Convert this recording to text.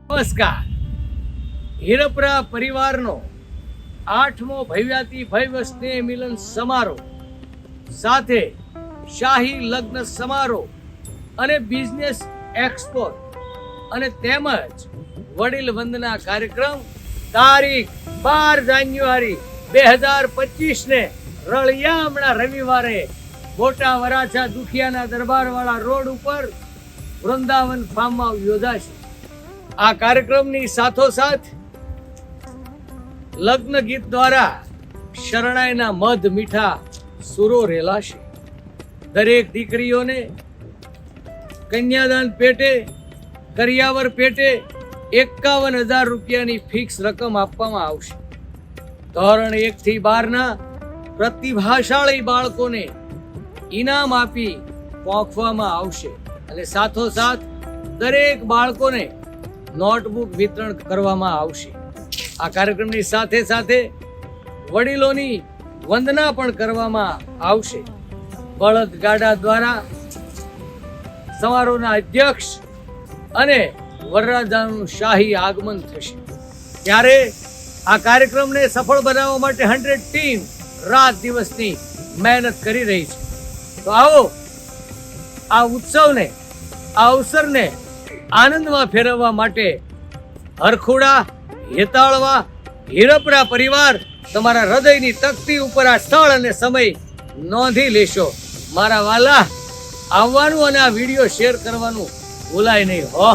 નમસ્કાર. હીરપરા પરિવારનો 8મો ભવ્યાતિ ભવ્ય સ્નેહ મિલન સમારોહ સાથે શાહી લગ્ન સમારોહ અને બિઝનેસ એક્સપો અને તેમજ વડીલ વંદના કાર્યક્રમ તારીખ 12 જાન્યુઆરી 2025 ને રળિયામણા રવિવારે મોટા વરાછા દુખિયાના દરબારવાળા રોડ ઉપર વૃંદાવન ફાર્મમાં યોજાશે. આ કાર્યક્રમની સાથોસાથ લગ્ન ગીત દ્વારા શરણાઈના મધ મીઠા સુરો રેલાશે. દરેક દીકરીઓને કન્યાદાન પેટે કરિયાવર પેટે 51,000 રૂપિયાની ફિક્સ રકમ આપવામાં આવશે. ધોરણ 1 થી 12ના પ્રતિભાશાળી બાળકોને ઇનામ આપી પોંખવામાં આવશે અને સાથોસાથ દરેક બાળકોને નોટબુક વિતરણ કરવામાં આવશે. આ કાર્યક્રમની સાથે સાથે વડીલોની વંદના પણ કરવામાં આવશે. બળદ ગાડા દ્વારા સમારોહના અધ્યક્ષ અને વરરાજાનું શાહી આગમન થશે. ત્યારે આ કાર્યક્રમને સફળ બનાવવા માટે 100 ટીમ રાત દિવસની મહેનત કરી રહી છે. તો આવો આ ઉત્સવને આ અવસરને આનંદમાં ફેરવવા માટે હરખુડા હેતાળવા હીરપરા પરિવાર તમારા હૃદયની તકતી ઉપર આ સ્થળ અને સમય નોંધી લેશો. મારા વાલા, આવવાનું અને આ વિડીયો શેર કરવાનું ભૂલાય નહીં હો.